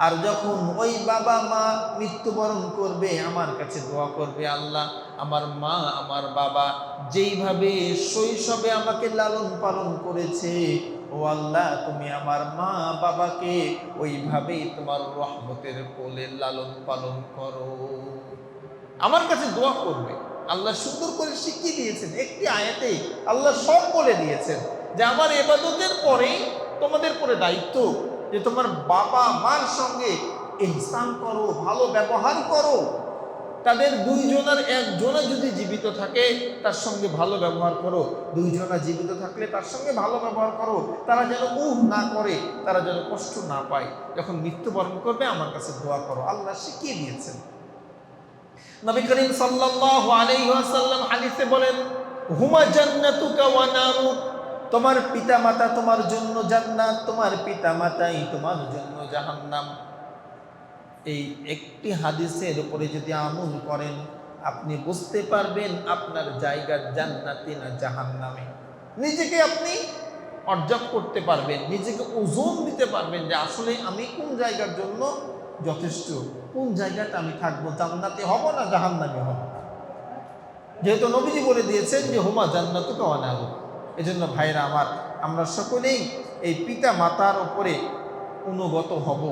আর যখন ওই বাবা মা মৃত্যুবরণ করবে আমার কাছে দোয়া করবে, আল্লাহ আমার মা আমার বাবা যেইভাবে শৈশবে আমাকে লালন পালন করেছে, ও আল্লাহ তুমি আমার মা বাবাকে ওইভাবেই তোমার রহমতের কোলে লালন পালন করো। আমার কাছে দোয়া করবে। আল্লাহ সুন্দর করে শিখিয়ে দিয়েছেন, একটি আয়াতেই আল্লাহ সব বলে দিয়েছেন যে আমার ইবাদতের পরে তোমাদের পরে দায়িত্ব যে তোমার বাবা মার সঙ্গে ইহসান করো, ভালো ব্যবহার করো। তাদের দুইজনের একজনা যদি জীবিত থাকে তার সঙ্গে ভালো ব্যবহার করো, দুইজনা জীবিত থাকলে তার সঙ্গে ভালো ব্যবহার করো। তারা যেন না করে, তারা যেন কষ্ট না পায়। যখন মৃত্যুবরণ করবে আমার কাছে দোয়া করো। আল্লাহ শিখিয়ে দিয়েছেন। নবী করিম সাল্লাল্লাহু আলাইহি ওয়াসাল্লাম হাদিসে বলেন, হুমা জান্নাতুকা ওয়া নারুক, তোমার পিতামাতা তোমার জন্য জান্নাত, তোমার পিতামাতাই তোমার জন্য জাহান্নাম। এই একটি হাদিসের উপরে যদি আমল করেন আপনি বুঝতে পারবেন আপনার জায়গা জান্নাতে না জাহান্নামে। নিজেকে আপনি অর্জন করতে পারবেন, নিজেকে ওজন দিতে পারবেন যে আসলে আমি কোন জায়গার জন্য যথেষ্ট, কোন জায়গাটা আমি থাকবো, জান্নাতে হব না জাহান্নামে হব। যেহেতু নবীজি বলে দিয়েছেন যে হুমা জান্নাতুকা ওয়া নারুক, এজন্য ভাইরা আমার, আমরা সকলেই এই পিতা মাতার উপরে অনুগত হব,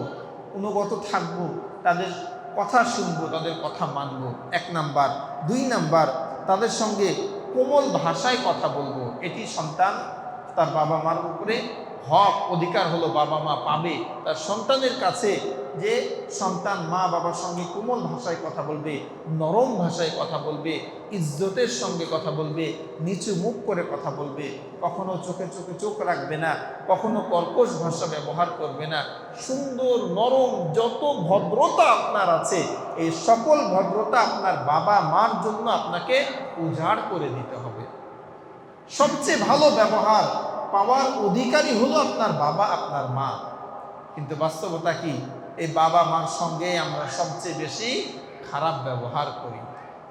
অনুগত থাকব, তাদের কথা শুনবো, তাদের কথা মানব, 1 নাম্বার। 2 নাম্বার, তাদের সঙ্গে কোমল ভাষায় কথা বলবো। এটি সন্তান তার বাবা মার উপরে হক, অধিকার হলো বাবা মা পাবে তার সন্তানের কাছে, যে সন্তান মা বাবার সঙ্গে কোমল ভাষায় কথা বলবে, নরম ভাষায় কথা বলবে, ইজ্জতের সঙ্গে কথা বলবে, নিচু মুখ করে কথা বলবে, কখনো চোখে চোখে চোখ রাখবে না, কখনো কর্কশ ভাষা ব্যবহার করবে না। সুন্দর নরম যত ভদ্রতা আপনার আছে, এই সকল ভদ্রতা আপনার বাবা মার জন্য আপনাকে উজাড় করে দিতে হবে। সবচেয়ে ভালো ব্যবহার পাওয়ার অধিকারী হলো আপনার বাবা, আপনার মা। কিন্তু বাস্তবতা কি, এই বাবা মার সঙ্গে আমরা সবচেয়ে বেশি খারাপ ব্যবহার করি,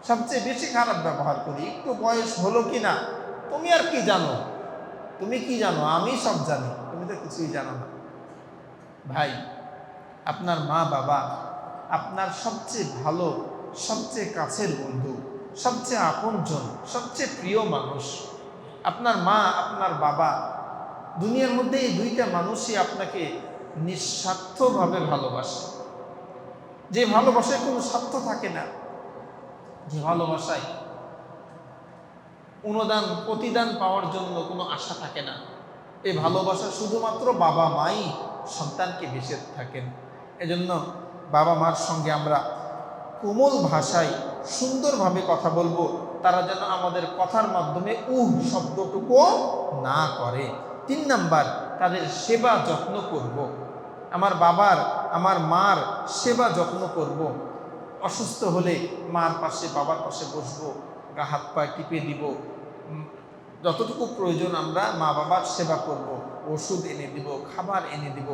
সবচেয়ে বেশি খারাপ ব্যবহার করি। একটু বয়স হলো কি না, তুমি আর কি জানো, তুমি কি জানো, আমি সব জানি, তুমি তো কিছুই জানো না। ভাই, আপনার মা বাবা আপনার সবচেয়ে ভালো, সবচেয়ে কাছের বন্ধু, সবচেয়ে আপনজন, সবচেয়ে প্রিয় মানুষ। আপনার মা আপনার বাবা, দুনিয়ার মধ্যে এই দুইটা মানুষই আপনাকে নিঃস্বার্থভাবে ভালোবাসে। যে ভালোবাসায় কোনো স্বার্থ থাকে না, যে ভালোবাসায় অনুদান প্রতিদান পাওয়ার জন্য কোনো আশা থাকে না, এই ভালোবাসা শুধুমাত্র বাবা মাই সন্তানকে বেঁচে থাকেন। এজন্য বাবা মার সঙ্গে আমরা কোমল ভাষায় সুন্দরভাবে কথা বলবো, তারা যেন আমাদের কথার মাধ্যমে শব্দটুকু না করে। 3 নাম্বার, তাদের সেবা যত্ন করব। আমার বাবার আমার মার সেবা যত্ন করব। অসুস্থ হলে মার পাশে বাবার পাশে বসবো, গা হাত পা টিপে দিব, যতটুকু প্রয়োজন আমরা মা বাবার সেবা করব, ওষুধ এনে দিব, খাবার এনে দিব।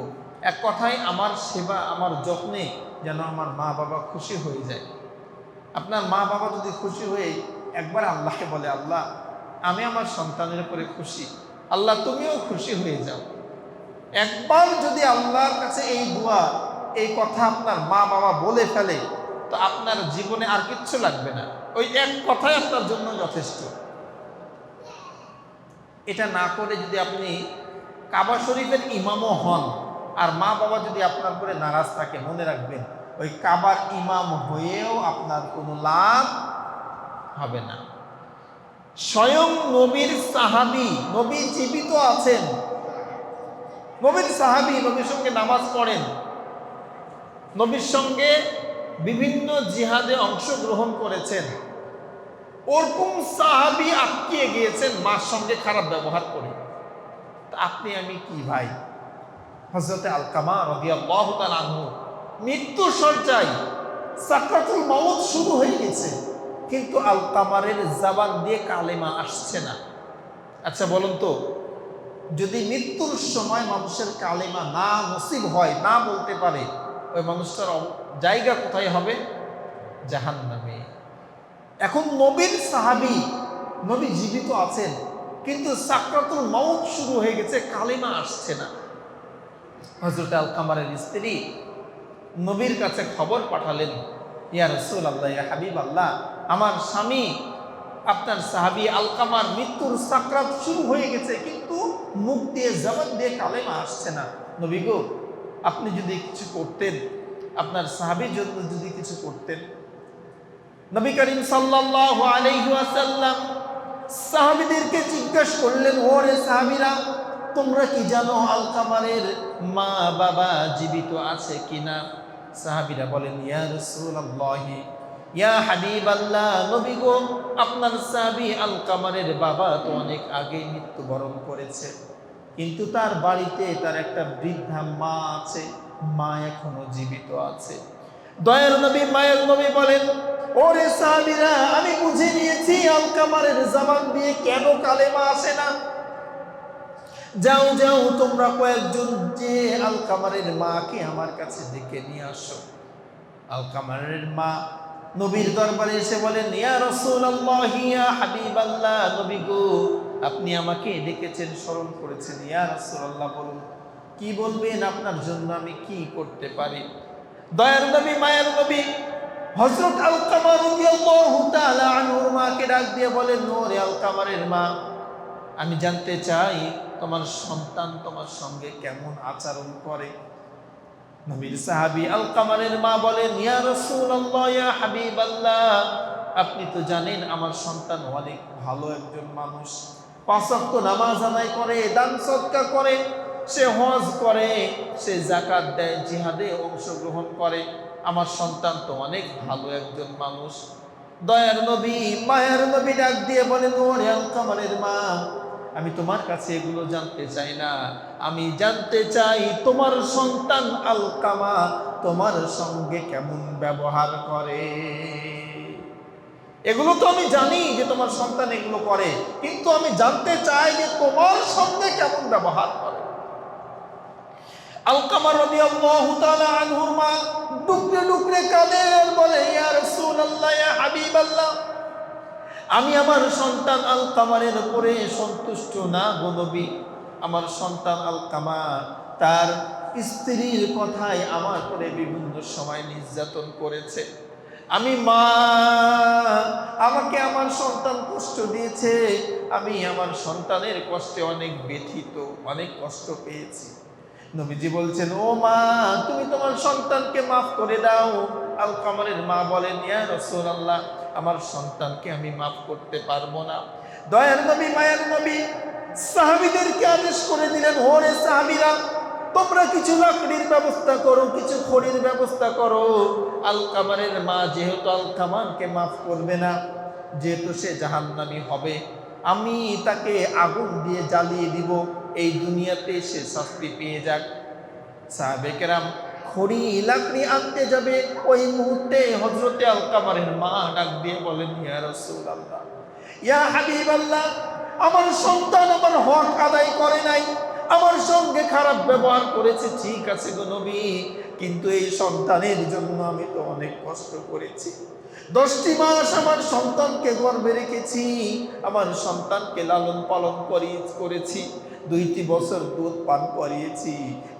এক কথায় আমার সেবা, আমার যত্নে যেন আমার মা বাবা খুশি হয়ে যায়। আপনার মা বাবা যদি খুশি হয়ে একবার আল্লাহকে বলে, আল্লাহ আমি আমার সন্তানের উপরে খুশি, আল্লাহ তুমিও খুশি হয়ে যাও। একবার যদি আল্লাহর কাছে এই দোয়া, এই কথা আপনার মা বাবা বলে ফেলে, তো আপনার জীবনে আর কিচ্ছু লাগবে না, ওই এক কথাই আপনার জন্য যথেষ্ট। এটা না করে যদি আপনি কাবা শরীফের ইমামও হন আর মা বাবা যদি আপনার উপরে নারাজ থাকে, মনে রাখবেন ওই কাবার ইমাম হয়েও আপনার কোনো লাভ হবে না। স্বয়ং নবীর সাহাবী, নবী জীবিত আছেন, নবীর সাহাবী নবীর সঙ্গে নামাজ পড়েন, নবীর সঙ্গে বিভিন্ন জিহাদে অংশগ্রহণ করেছেন, ওরকম সাহাবী আটকিয়ে গিয়েছেন মার সঙ্গে খারাপ ব্যবহার করে। তা আপনি আমি কি ভাই? হযরতে আলকামা রাদিয়াল্লাহু তাআলা আনহু মৃত্যু শয্যায়, সাকরাতুল মাউত শুরু হয়ে গেছে, কিন্তু আলকামারের জবান দিয়ে কালেমা আসছে না। আচ্ছা বলুন তো, যদি মৃত্যুর সময় মানুষের কালেমা না নসিব হয়, না বলতে পারে, ওই মানুষটার জায়গা কোথায় হবে? জাহান্নামে। এখন নবীর সাহাবী, নবী জীবিত আছেন, কিন্তু সাকরাতুল মাউত শুরু হয়ে গেছে, কালেমা আসছে না। হযরত আলকামারের স্ত্রী নবীর কাছে খবর পাঠালেন, ইয়া রাসূলুল্লাহ, ইয়া হাবিবাল্লাহ, আমার স্বামী আপনার সাহাবী আলকামার মৃত্যুর সাকরাত শুরু হয়ে গেছে, কিন্তু মুখ দিয়ে জবান দিয়ে কালেমা আসছে না। নবী গো, আপনি যদি কিছু করতেন, আপনার সাহাবীর জন্য যদি কিছু করতেন। নবী করিম সাল্লাল্লাহু আলাইহি ওয়াসাল্লাম সাহাবীদেরকে জিজ্ঞাসা করলেন, ওরে সাহাবীরা, তোমরা কি জানো আলকামারের মা বাবা জীবিত আছে কিনা? সাহাবীরা বলেন, ইয়া রাসূলুল্লাহ, ইয়া হাবিবাল্লাহ, নবী গো, আপনার সাহাবী আলকামারের বাবা তো অনেক আগে মৃত্যুবরণ করেছে, কিন্তু তার বাড়িতে তার একটা বৃদ্ধা মা আছে, মা এখনো জীবিত আছে। দয়ার নবী, মায়ের নবী বলেন, ওরে সাহাবীরা, আমি বুঝে নিয়েছি আলকামারের জবান দিয়ে কেন কালেমা আসে না। যাও যাও, তোমরা কয়েকজন যে আলকামারের মাকে আমার কাছে ডেকে নিয়ে আসো। আলকামারের মা নবীর দরবারে এসে বলেন, ইয়া রাসূলুল্লাহ, ইয়া হাবিবাল্লাহ, নবী গো, আপনি আমাকে ডেকেছেন, স্মরণ করেছেন। ইয়া রাসূলুল্লাহ, বলুন কি বলবেন, আপনার জন্য আমি কি করতে পারি? দয়ার নবী, মায়ের নবী হযরত আলকামা রাদিয়াল্লাহু তাআলা আনহুর মাকে ডাক দিয়ে বলেন, ওরে আলকামারের মা, আমি জানতে চাই তোমার সন্তান তোমার সঙ্গে কেমন আচরণ করে। নবীর সাহাবী আলকামারের মা বলেন, ইয়া রাসূলুল্লাহ, ইয়া হাবিবাল্লাহ, আপনি তো জানেন আমার সন্তান অনেক ভালো একজন মানুষ, 5 ওয়াক্ত নামাজ আদায় করে, দান সদকা করে, সে হজ করে, সে যাকাত দেয়, জিহাদে অংশগ্রহণ করে। আমার সন্তান তো অনেক ভালো একজন মানুষ। দয়ার নবী, মায়ের নবী ডাক দিয়ে বলেন, ওরে আলকামারের মা, আমি তোমার কাছে এগুলো জানতে চাই না, আমি জানতে চাই তোমার সন্তান আলকামা তোমার সঙ্গে কেমন ব্যবহার করে। এগুলো তো আমি জানি যে তোমার সন্তান এগুলো করে, কিন্তু আমি জানতে চাই যে তোমার সঙ্গে কেমন ব্যবহার করে। আলকামা রাদিয়াল্লাহু তাআলা আনহুর মা ডুকরে ডুকরে কাঁদেন, বলে, ইয়া রাসূলুল্লাহ, ইয়া হাবিবাল্লাহ, আমি আমার সন্তান আলকামারের উপরে সন্তুষ্ট না গো নবী। আমার সন্তান আলকামা তার স্ত্রীর কথায় আমার উপরে বিভিন্ন সময় নির্যাতন করেছে। আমি মা, আমাকে আমার সন্তান কষ্ট দিয়েছে, আমি আমার সন্তানের কষ্টে অনেক ব্যথিত, অনেক কষ্ট পেয়েছি। নবীজি বলছেন, ও মা, তুমি তোমার সন্তানকে মাফ করে দাও। আলকামারের মা বলেন, ইয়া রাসূলুল্লাহ, আমার সন্তানকে আমি মাফ করতে পারবো না। দয়ার নবী, মায়ের নবী সাহাবীদেরকে আদেশ করে দিলেন, ওরে সাহাবীরা, তোমরা কিছু লাকড়ির ব্যবস্থা করো, কিছু খড়ির ব্যবস্থা করো। আলকামারের মা যেহেতু আলকামারকে মাফ করবে না, যেহেতু সে জাহান্নামী হবে, আমি তাকে আগুন দিয়ে জ্বালিয়ে দিব, এই দুনিয়াতে সে শাস্তি পেয়ে যাক। সাহাবে কেরাম খড়ি লাকড়ি আনতে যাবে, ওই মুহূর্তে হযরতে আলকামারের মা ডাক দিয়ে বলেন, ইয়া রাসূলুল্লাহ, ইয়া হাবিবাল্লাহ, আমার সন্তান আমার হক আদায় করে নাই, আমার সঙ্গে খারাপ ব্যবহার করেছে, ঠিক আছে গো নবী, কিন্তু এই সন্তানের জন্য আমি তো অনেক কষ্ট করেছি। 10টি মাস আমার সন্তানকে গর্ভে রেখেছি, আমার সন্তানকে লালন পালন করেছি, 2টি বছর দুধ পান করিয়েছি।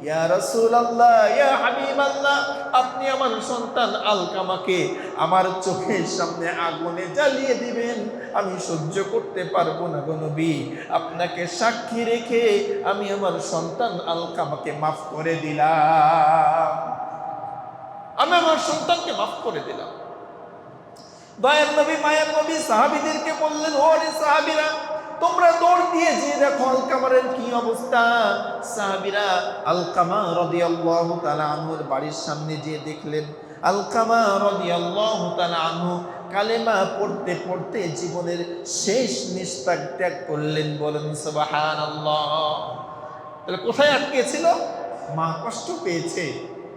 ইয়া রাসূলুল্লাহ, ইয়া হাবিবাল্লাহ, আপনি আমার সন্তান আলকামাকে আমার চোখের সামনে আগুনে জ্বালিয়ে দিবেন, আমি সহ্য করতে পারবো না গো নবী। আপনাকে সাক্ষী রেখে আমি আমার সন্তান আলকামাকে মাফ করে দিলাম, আমি আমার সন্তানকে মাফ করে দিলাম। দয়ার নবী, মায়ার নবী সাহাবীদেরকে বললেন, ওরে সাহাবীরা, তোমরা দৌড় দিয়ে যে দেখো আলকামারের কি অবস্থা। সাহাবীরা আলকামা রাদিয়াল্লাহু তাআলা আনহুর বাড়ির সামনে যে দেখলেন আলকামা রাদিয়াল্লাহু তাআলা আনহু কালেমা পড়তে পড়তে জীবনের শেষ নিঃশ্বাস ত্যাগ করলেন। বলেন সুবহানাল্লাহ। তাহলে কোথায় আটকে ছিল? মা কষ্ট পেয়েছে,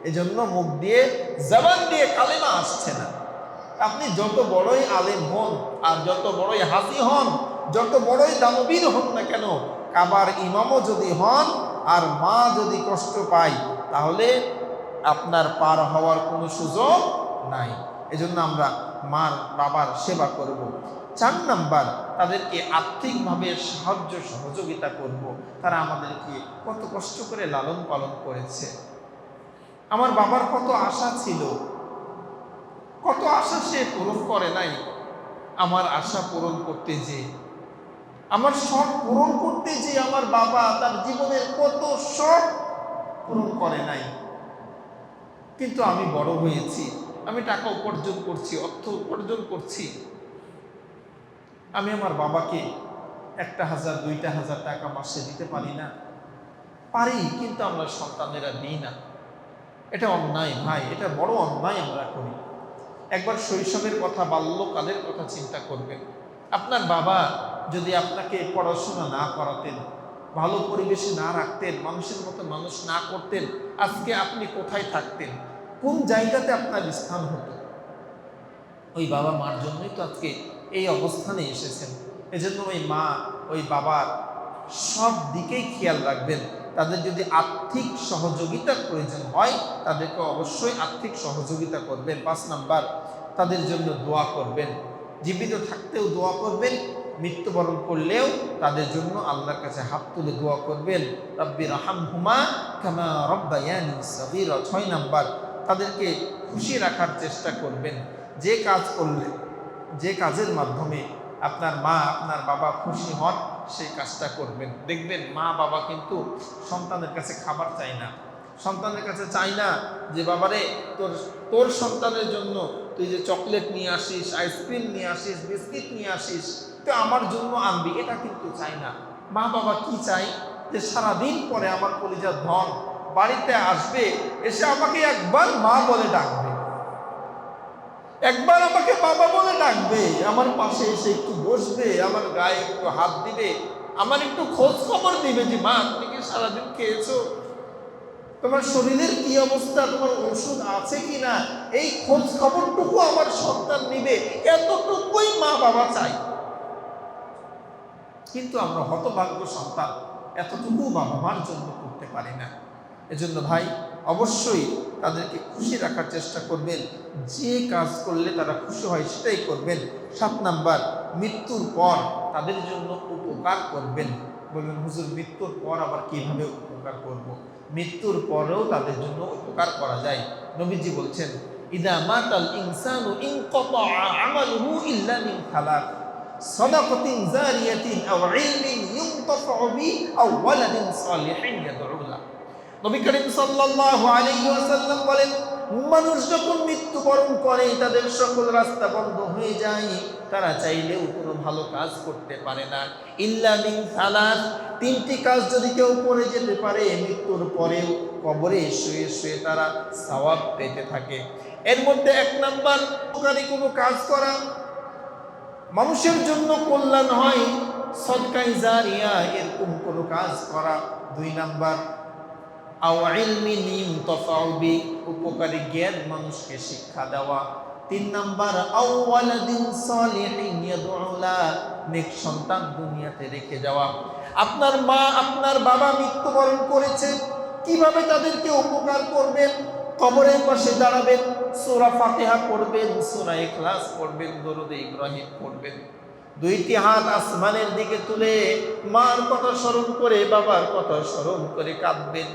এজন্য মুখ দিয়ে জবান দিয়ে কালেমা আসছে না। আপনি যত বড়ই আলেম হন আর যত বড়ই হাজি হন, যত বড়ই দানবীর হন না কেন, কাবার ইমামও যদি হন আর মা যদি কষ্ট পায়, তাহলে আপনার পার হওয়ার কোনো সুযোগ নাই। এজন্য আমরা মার বাবার সেবা করব। 4 নাম্বার, তাদেরকে আর্থিকভাবে সাহায্য সহযোগিতা করব। তারা আমাদেরকে কত কষ্ট করে লালন পালন করেছে। আমার বাবার কত আশা ছিল, কত আশা সে পূরণ করে নাই। আমার আশা পূরণ করতে যে, আমার শখ পূরণ করতে যে আমার বাবা তার জীবনের কত শখ পূরণ করে নাই। কিন্তু আমি বড় হয়েছি, আমি টাকা উপার্জন করছি, অর্থ উপার্জন করছি, আমি আমার বাবাকে 1,000 2,000 টাকা মাসে দিতে পারি না? পারি, কিন্তু আমরা সন্তানেরা দিই না। এটা অন্যায় ভাই, এটা বড় অন্যায় আমরা করি। একবার শৈশবের কথা, বাল্যকালের কথা চিন্তা করবেন। আপনার বাবা যদি আপনাকে পড়াশোনা না করাতেন, ভালো পরিবেশে না রাখতেন, মানুষের মতো মানুষ না করতেন, আজকে আপনি কোথায় থাকতেন? কোন জায়গাতে আপনার স্থান হতো? ওই বাবা মার জন্যই তো আজকে এই অবস্থানে এসেছেন। এজন্য ওই মা ওই বাবার সব দিকেই খেয়াল রাখবেন। তাদের যদি আর্থিক সহযোগিতার প্রয়োজন হয়, তাদেরকে অবশ্যই আর্থিক সহযোগিতা করবেন। 5 নাম্বার, তাদের জন্য দোয়া করবেন। জীবিত থাকতেও দোয়া করবেন, মৃত্যুবরণ করলেও তাদের জন্য আল্লাহর কাছে হাত তুলে দোয়া করবেন, রব্বি রহামহুমা কামা রব্বায়ানি সগীরা। 6 নাম্বার, তাদেরকে খুশি রাখার চেষ্টা করবেন। যে কাজ করলে, যে কাজের মাধ্যমে আপনার মা আপনার বাবা খুশি হন, সেই কাজটা করবেন। দেখবেন মা বাবা কিন্তু সন্তানের কাছে খাবার চায় না, সন্তানের কাছে চায় না যে বাবারে তোর সন্তানের জন্য তুই যে চকলেট নিয়ে আসিস, আইসক্রিম নিয়ে আসিস, বিস্কিট নিয়ে আসিস, তো আমার জন্য আনবি, এটা কিন্তু চাই না। মা বাবা কি চাই? যে সারাদিন পরে আমার কলিজার ধন বাড়িতে আসবে, এসে আমাকে একবার মা বলে ডাকবে, একবার আমাকে বাবা বলে ডাকবে, আমার পাশে এসে একটু বসবে, আমার গায়ে একটু হাত দিবে, আমার একটু খোঁজ খবর দিবে যে মা তুমি কি সারাদিন খেয়েছো, তোমার শরীরের কি অবস্থা, তোমার ওষুধ আছে কিনা, এই খোঁজ খবরটুকু আমার সন্তান নিবে, এতটুকুই মা বাবা চাই। কিন্তু আমরা হতভাগ্য সন্তান, এতটুকু বাবা মার জন্য করতে পারি না। এজন্য ভাই অবশ্যই তাদেরকে খুশি রাখার চেষ্টা করবেন, যে কাজ করলে তারা খুশি হয় সেটাই করবেন। 7 নাম্বার, মৃত্যুর পর তাদের জন্য উপকার করবেন। বলবেন হুজুর মৃত্যুর পর আবার কিভাবে উপকার করব? মৃত্যুর পরেও তাদের জন্য উপকার করা যায়। নবীজি বলছেন, ইদা মাতাল ইনসানু ইনকাতা আমালুহু ইল্লা মিন থালাথ, সাদাকাতিন জারিয়াতিন আও ইলমিন ইউনতাফাউ বিহি আও ওয়ালাদিন সালিহিন ইয়াদউ লাহু। নবী করিম সাল্লাল্লাহু আলাইহি ওয়াসাল্লাম বলেন, মানুষ যখন মৃত্যুবরণ করে তাদের সকল রাস্তা বন্ধ হয়ে যায়, তারা চাইলেও কোনো ভালো কাজ করতে পারে না। ইল্লা মিন সালাস, 3টি কাজ যদি কেউ করে যেতে পারে, মৃত্যুর পরেও কবরে শুয়ে শুয়ে তারা সওয়াব পেতে থাকে। এর মধ্যে 1 নাম্বার, উপকারী কোনো কাজ করা, মানুষের জন্য কল্যাণ হয়, সদকায়ে জারিয়া, এরকম কোনো কাজ করা। 2 নাম্বার, আও ইলমিন ইউনতাফাউ বি, উপকারী জ্ঞান মানুষকে শিক্ষা দেওয়া। 3 নাম্বার আও ওয়ালাদিন সালিহিন ইয়াদউ লা, নেক সন্তান দুনিয়াতে রেখে যাওয়া। আপনার মা আপনার বাবা মৃত্যুবরণ করেছে, কিভাবে তাদেরকে উপকার করবেন? কবরের পাশে দাঁড়াবেন, সূরা ফাতিহা পড়বেন, সূরা ইখলাস পড়বেন, দরুদ ইব্রাহিম পড়বেন। 2টি হাত আসমানের দিকে তুলে মার কথা স্মরণ করে, বাবার কথা স্মরণ করে কাঁদবেন।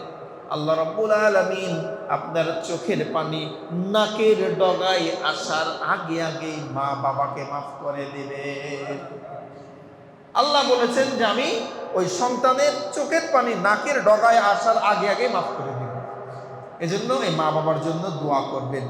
আল্লাহ রাব্বুল আলামিন আপনার চোখের পানি নাকের ডগায় আসার আগে আগেই মা বাবাকে মাফ করে দিবেন। আল্লাহ বলেছেন যে আমি ওই সন্তানের চোখের পানি নাকের ডগায় আসার আগে আগে মাফ করে দিব। এজন্য এই মা বাবার জন্য দোয়া করবেন।